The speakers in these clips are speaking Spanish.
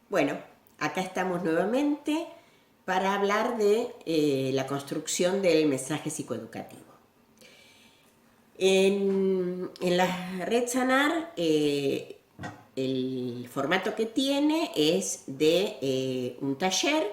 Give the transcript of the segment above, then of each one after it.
Bueno, acá estamos nuevamente para hablar de la construcción del mensaje psicoeducativo. En la red Sanar, el formato que tiene es de un taller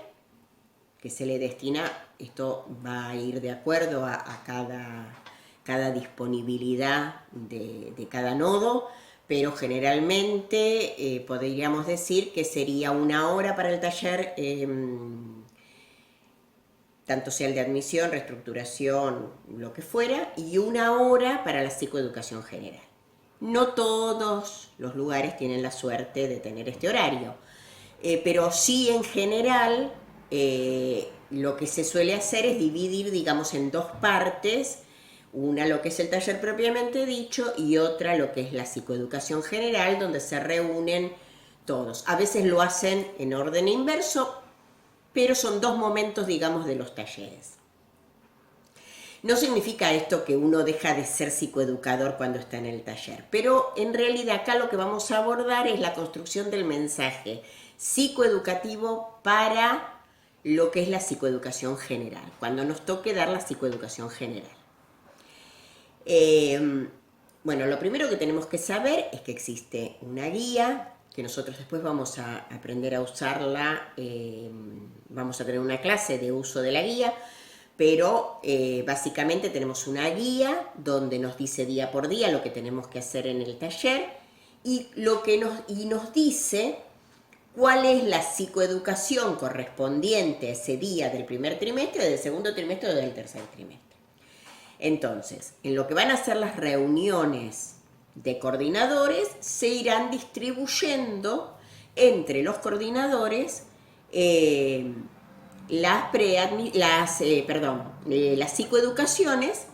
que se le destina, esto va a ir de acuerdo a cada disponibilidad de cada nodo, pero generalmente podríamos decir que sería 1 hora para el taller, tanto sea el de admisión, reestructuración, lo que fuera, y 1 hora para la psicoeducación general. No todos los lugares tienen la suerte de tener este horario, pero sí en general lo que se suele hacer es dividir, digamos, en dos partes, una lo que es el taller propiamente dicho y otra lo que es la psicoeducación general, donde se reúnen todos. A veces lo hacen en orden inverso, pero son dos momentos, digamos, de los talleres. No significa esto que uno deja de ser psicoeducador cuando está en el taller, pero en realidad acá lo que vamos a abordar es la construcción del mensaje psicoeducativo para lo que es la psicoeducación general, cuando nos toque dar la psicoeducación general. Bueno, lo primero que tenemos que saber es que existe una guía, que nosotros después vamos a aprender a usarla, vamos a tener una clase de uso de la guía, pero básicamente tenemos una guía donde nos dice día por día lo que tenemos que hacer en el taller y nos dice cuál es la psicoeducación correspondiente a ese día del primer trimestre, del segundo trimestre o del tercer trimestre. Entonces, en lo que van a ser las reuniones de coordinadores, se irán distribuyendo entre los coordinadores las psicoeducaciones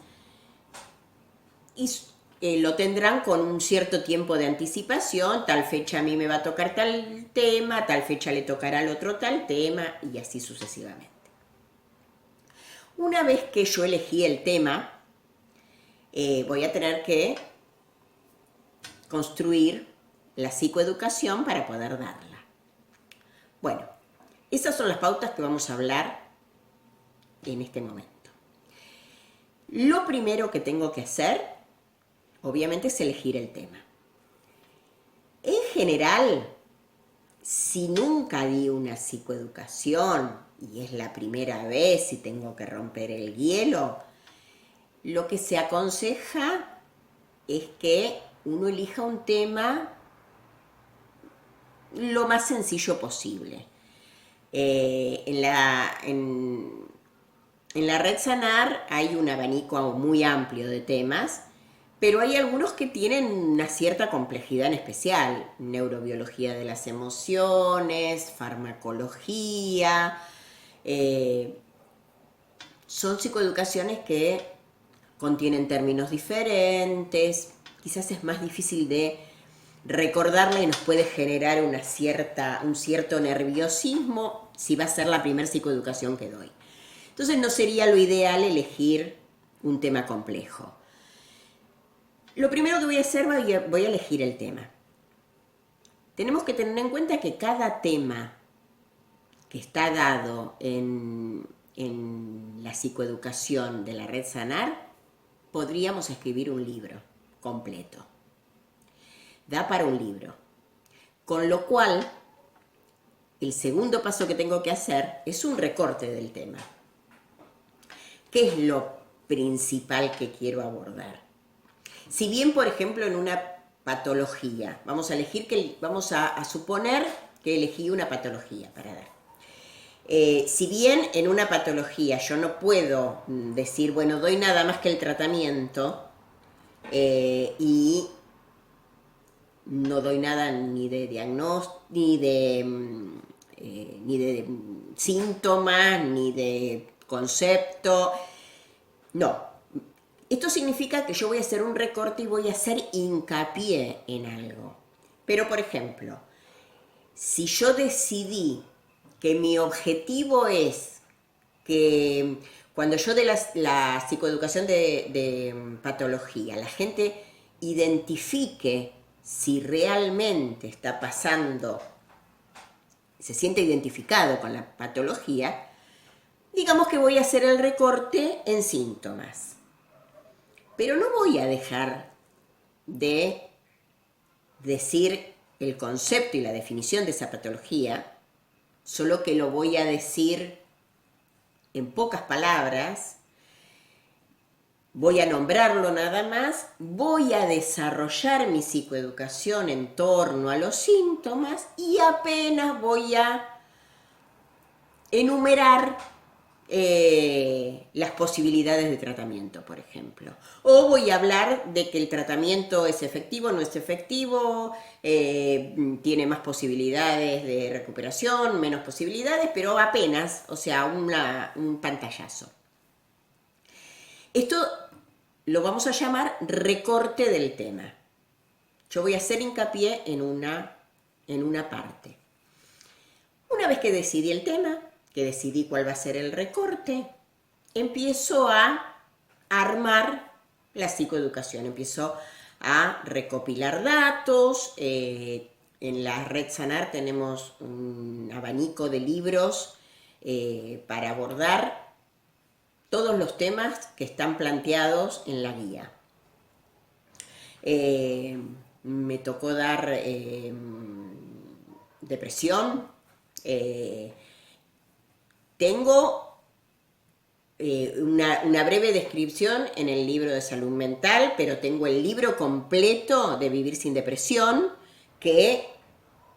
y lo tendrán con un cierto tiempo de anticipación. Tal fecha a mí me va a tocar tal tema, tal fecha le tocará al otro tal tema y así sucesivamente. Una vez que yo elegí el tema, voy a tener que construir la psicoeducación para poder darla. Bueno, esas son las pautas que vamos a hablar en este momento. Lo primero que tengo que hacer, obviamente, es elegir el tema. En general, si nunca di una psicoeducación y es la primera vez y tengo que romper el hielo, lo que se aconseja es que uno elija un tema lo más sencillo posible. En la red Sanar hay un abanico muy amplio de temas, pero hay algunos que tienen una cierta complejidad en especial: neurobiología de las emociones, farmacología. Son psicoeducaciones que contienen términos diferentes, quizás es más difícil de recordarla y nos puede generar un cierto nerviosismo si va a ser la primera psicoeducación que doy. Entonces no sería lo ideal elegir un tema complejo. Lo primero que voy a hacer, voy a elegir el tema. Tenemos que tener en cuenta que cada tema que está dado en la psicoeducación de la red Sanar, podríamos escribir un libro completo. Da para un libro. Con lo cual, el segundo paso que tengo que hacer es un recorte del tema. ¿Qué es lo principal que quiero abordar? Si bien, por ejemplo, en una patología, vamos a suponer que elegí una patología para dar. Si bien en una patología yo no puedo decir, bueno, doy nada más que el tratamiento y no doy nada ni de diagnóstico, ni de síntomas, ni de concepto. No. Esto significa que yo voy a hacer un recorte y voy a hacer hincapié en algo. Pero, por ejemplo, si yo decidí que mi objetivo es que cuando yo dé la psicoeducación de patología, la gente identifique si realmente está pasando se siente identificado con la patología, digamos que voy a hacer el recorte en síntomas. Pero no voy a dejar de decir el concepto y la definición de esa patología, solo que lo voy a decir en pocas palabras, voy a nombrarlo nada más, voy a desarrollar mi psicoeducación en torno a los síntomas y apenas voy a enumerar las posibilidades de tratamiento, por ejemplo. O voy a hablar de que el tratamiento es efectivo, no es efectivo, tiene más posibilidades de recuperación, menos posibilidades, pero apenas, o sea, un pantallazo. Esto lo vamos a llamar recorte del tema. Yo voy a hacer hincapié en una parte. Una vez que decidí el tema, que decidí cuál va a ser el recorte, empiezo a armar la psicoeducación, empiezo a recopilar datos. En la red Sanar tenemos un abanico de libros para abordar todos los temas que están planteados en la guía. Me tocó dar depresión. Tengo una breve descripción en el libro de salud mental, pero tengo el libro completo de Vivir sin Depresión que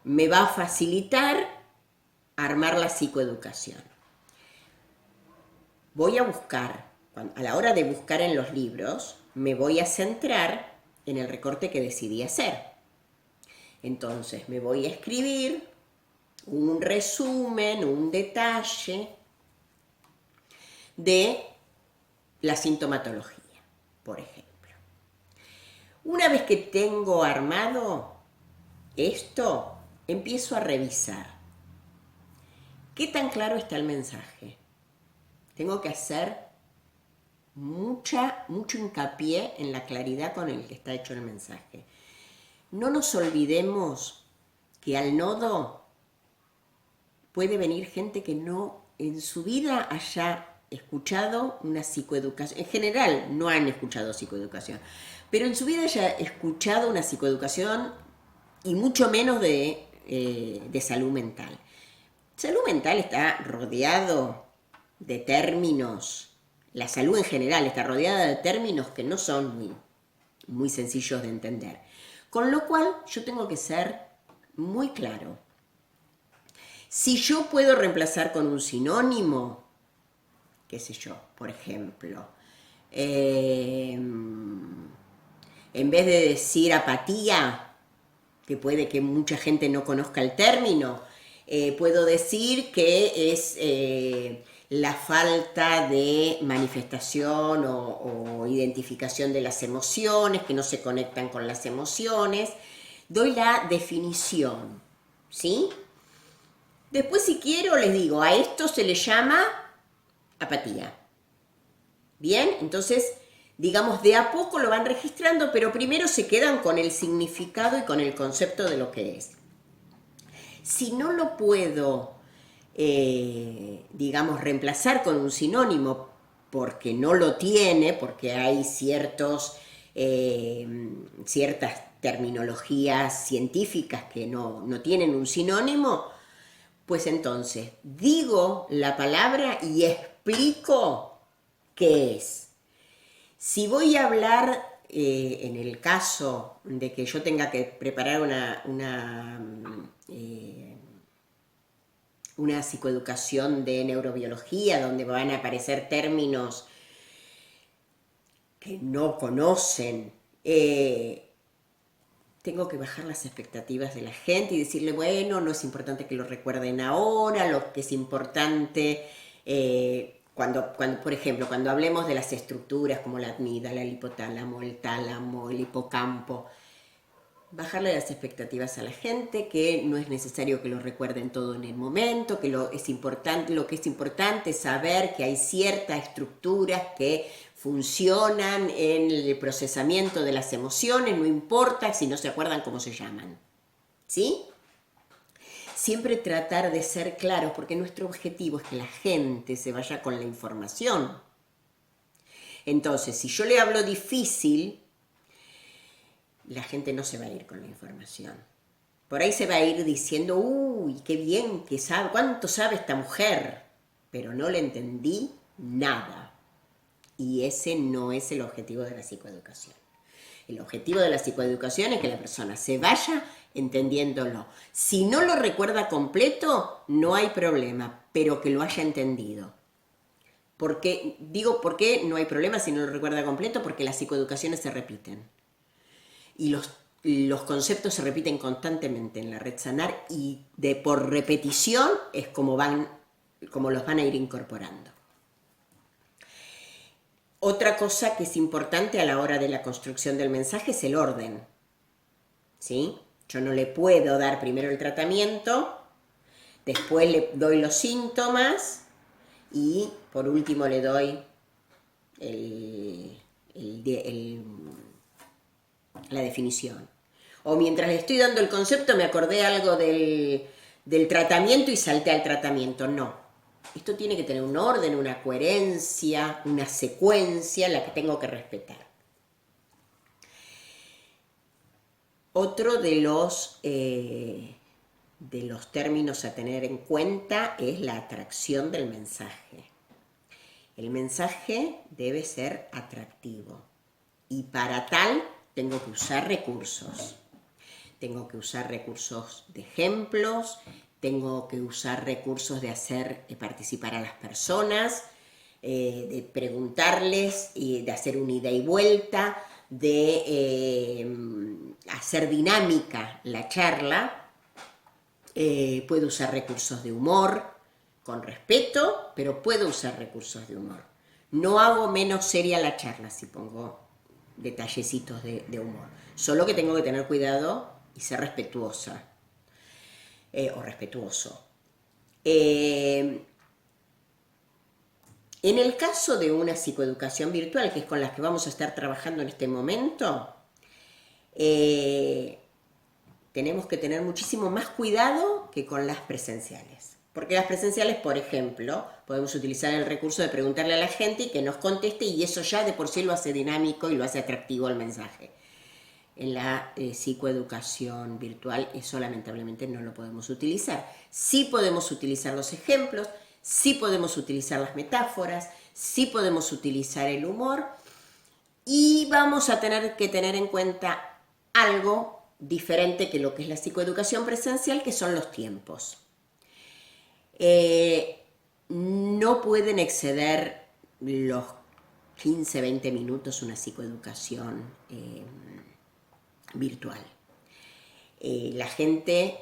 me va a facilitar armar la psicoeducación. Voy a buscar, a la hora de buscar en los libros, me voy a centrar en el recorte que decidí hacer. Entonces me voy a escribir un resumen, un detalle de la sintomatología, por ejemplo. Una vez que tengo armado esto, empiezo a revisar. ¿Qué tan claro está el mensaje? Tengo que hacer mucho hincapié en la claridad con el que está hecho el mensaje. No nos olvidemos que al nodo puede venir gente que no en su vida haya escuchado una psicoeducación. En general no han escuchado psicoeducación, pero en su vida haya escuchado una psicoeducación y mucho menos de salud mental. Salud mental está rodeado de términos, la salud en general está rodeada de términos que no son muy sencillos de entender. Con lo cual yo tengo que ser muy claro. Si yo puedo reemplazar con un sinónimo, qué sé yo, por ejemplo, en vez de decir apatía, que puede que mucha gente no conozca el término, puedo decir que es la falta de manifestación o identificación de las emociones, que no se conectan con las emociones. Doy la definición, ¿sí? Después, si quiero, les digo, a esto se le llama apatía. Bien, entonces, digamos, de a poco lo van registrando, pero primero se quedan con el significado y con el concepto de lo que es. Si no lo puedo, digamos, reemplazar con un sinónimo porque no lo tiene, porque hay ciertas terminologías científicas que no tienen un sinónimo, pues entonces digo la palabra y explico qué es. Si voy a hablar, en el caso de que yo tenga que preparar una psicoeducación de neurobiología, donde van a aparecer términos que no conocen, tengo que bajar las expectativas de la gente y decirle, bueno, no es importante que lo recuerden ahora, lo que es importante, por ejemplo, cuando hablemos de las estructuras como la amígdala, el hipotálamo, el tálamo, el hipocampo, bajarle las expectativas a la gente, que no es necesario que lo recuerden todo en el momento, que lo que es importante es saber que hay ciertas estructuras que funcionan en el procesamiento de las emociones, no importa si no se acuerdan cómo se llaman, ¿sí? siempre tratar de ser claros, porque nuestro objetivo es que la gente se vaya con la información. Entonces, si yo le hablo difícil, la gente no se va a ir con la información. Por ahí se va a ir diciendo, uy, qué bien que sabe, cuánto sabe esta mujer, pero no le entendí nada. Y ese no es el objetivo de la psicoeducación. El objetivo de la psicoeducación es que la persona se vaya entendiéndolo. Si no lo recuerda completo, no hay problema, pero que lo haya entendido. ¿Por qué no hay problema si no lo recuerda completo? Porque las psicoeducaciones se repiten. Y los conceptos se repiten constantemente en la red Sanar y por repetición es como los van a ir incorporando. Otra cosa que es importante a la hora de la construcción del mensaje es el orden. ¿Sí? Yo no le puedo dar primero el tratamiento, después le doy los síntomas y por último le doy la definición. O mientras le estoy dando el concepto me acordé algo del tratamiento y salté al tratamiento. No. Esto tiene que tener un orden, una coherencia, una secuencia, la que tengo que respetar. Otro de los términos a tener en cuenta es la atracción del mensaje. El mensaje debe ser atractivo y para tal tengo que usar recursos. Tengo que usar recursos de ejemplos, tengo que usar recursos de hacer participar a las personas, de preguntarles, de hacer una ida y vuelta, de hacer dinámica la charla. Puedo usar recursos de humor, con respeto, pero puedo usar recursos de humor. No hago menos seria la charla si pongo detallecitos de humor. Solo que tengo que tener cuidado y ser respetuosa o respetuoso. En el caso de una psicoeducación virtual, que es con la que vamos a estar trabajando en este momento, tenemos que tener muchísimo más cuidado que con las presenciales. Porque las presenciales, por ejemplo, podemos utilizar el recurso de preguntarle a la gente y que nos conteste y eso ya de por sí lo hace dinámico y lo hace atractivo al mensaje. En la psicoeducación virtual eso lamentablemente no lo podemos utilizar. Sí podemos utilizar los ejemplos, sí podemos utilizar las metáforas, sí podemos utilizar el humor y vamos a tener que tener en cuenta algo diferente que lo que es la psicoeducación presencial, que son los tiempos. No pueden exceder los 15-20 minutos una psicoeducación virtual. La gente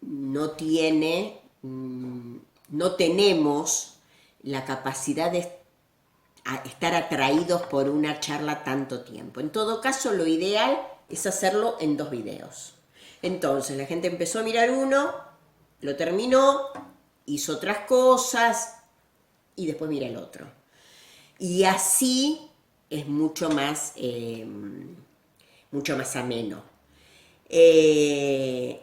no tenemos la capacidad de estar atraídos por una charla tanto tiempo. En todo caso, lo ideal es hacerlo en 2 videos. Entonces, la gente empezó a mirar uno, lo terminó, hizo otras cosas y después mira el otro. Y así es mucho más ameno.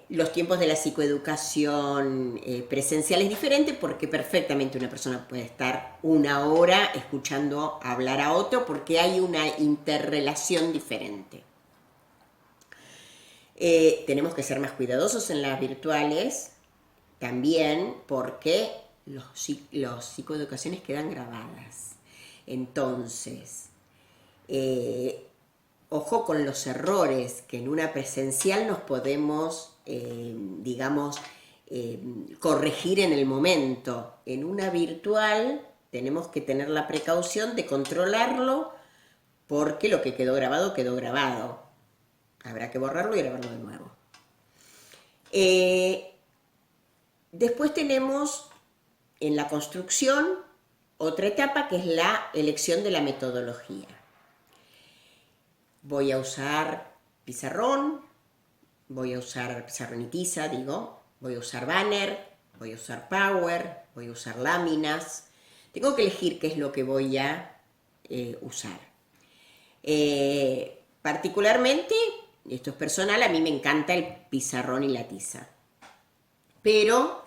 Los tiempos de la psicoeducación presencial es diferente porque perfectamente una persona puede estar 1 hora escuchando hablar a otro porque hay una interrelación diferente. Tenemos que ser más cuidadosos en las virtuales también porque los psicoeducaciones quedan grabadas. Entonces, ojo con los errores que en una presencial nos podemos, corregir en el momento. En una virtual tenemos que tener la precaución de controlarlo porque lo que quedó grabado, quedó grabado. Habrá que borrarlo y grabarlo de nuevo. Después tenemos en la construcción otra etapa que es la elección de la metodología. Voy a usar pizarrón, voy a usar pizarrón y tiza, voy a usar banner, voy a usar power, voy a usar láminas. Tengo que elegir qué es lo que voy a usar. Particularmente, esto es personal, a mí me encanta el pizarrón y la tiza. Pero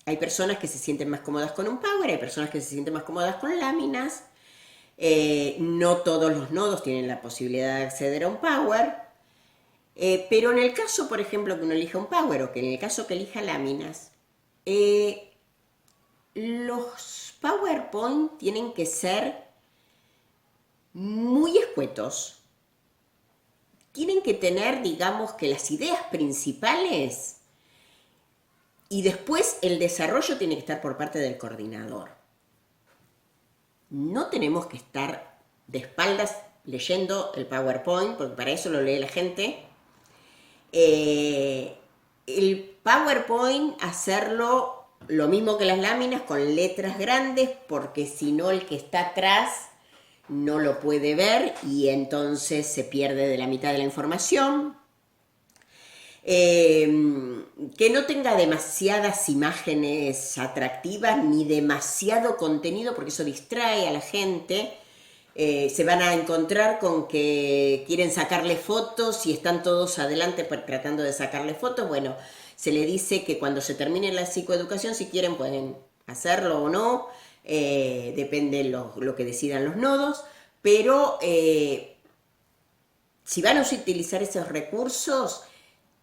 hay personas que se sienten más cómodas con un Power, hay personas que se sienten más cómodas con láminas. No todos los nodos tienen la posibilidad de acceder a un Power. Pero en el caso, por ejemplo, que uno elija un Power o que en el caso que elija láminas, los PowerPoint tienen que ser muy escuetos. Tienen que tener, digamos, que las ideas principales y después el desarrollo tiene que estar por parte del coordinador. No tenemos que estar de espaldas leyendo el PowerPoint, porque para eso lo lee la gente. El PowerPoint hacerlo lo mismo que las láminas con letras grandes, porque si no el que está atrás no lo puede ver y entonces se pierde de la mitad de la información. Que no tenga demasiadas imágenes atractivas ni demasiado contenido, porque eso distrae a la gente. Se van a encontrar con que quieren sacarle fotos y están todos adelante tratando de sacarle fotos. Bueno, se le dice que cuando se termine la psicoeducación, si quieren pueden hacerlo o no, depende lo que decidan los nodos, pero si van a utilizar esos recursos,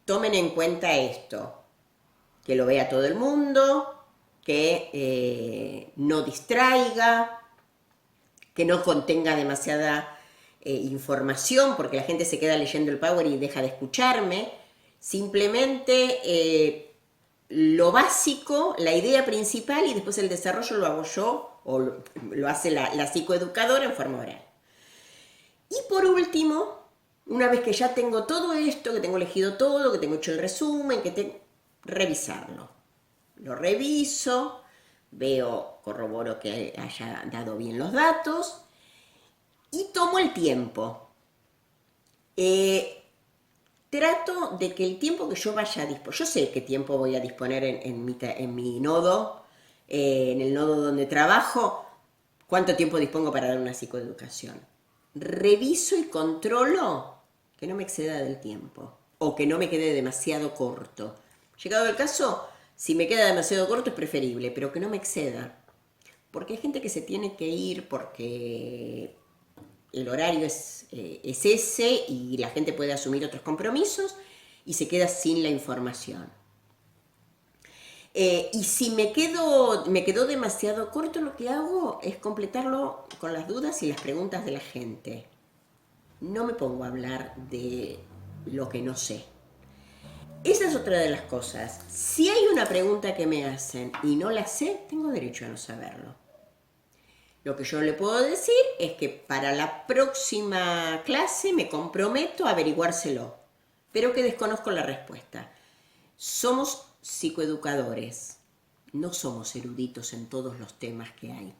tomen en cuenta esto, que lo vea todo el mundo, que no distraiga, que no contenga demasiada información, porque la gente se queda leyendo el Power y deja de escucharme. Simplemente lo básico, la idea principal y después el desarrollo lo hago yo o lo hace la psicoeducadora en forma oral. Y por último, una vez que ya tengo todo esto, que tengo elegido todo, que tengo hecho el resumen, revisarlo. Lo reviso, veo, corroboro que haya dado bien los datos y tomo el tiempo. Trato de que el tiempo que yo vaya a disponer, yo sé qué tiempo voy a disponer en mi nodo, en el nodo donde trabajo, cuánto tiempo dispongo para dar una psicoeducación. Reviso y controlo que no me exceda del tiempo o que no me quede demasiado corto. Llegado el caso, si me queda demasiado corto es preferible, pero que no me exceda. Porque hay gente que se tiene que ir porque el horario es ese y la gente puede asumir otros compromisos y se queda sin la información. Y si me quedó demasiado corto, lo que hago es completarlo con las dudas y las preguntas de la gente. No me pongo a hablar de lo que no sé. Esa es otra de las cosas. Si hay una pregunta que me hacen y no la sé, tengo derecho a no saberlo. Lo que yo le puedo decir es que para la próxima clase me comprometo a averiguárselo, pero que desconozco la respuesta. Somos psicoeducadores, no somos eruditos en todos los temas que hay.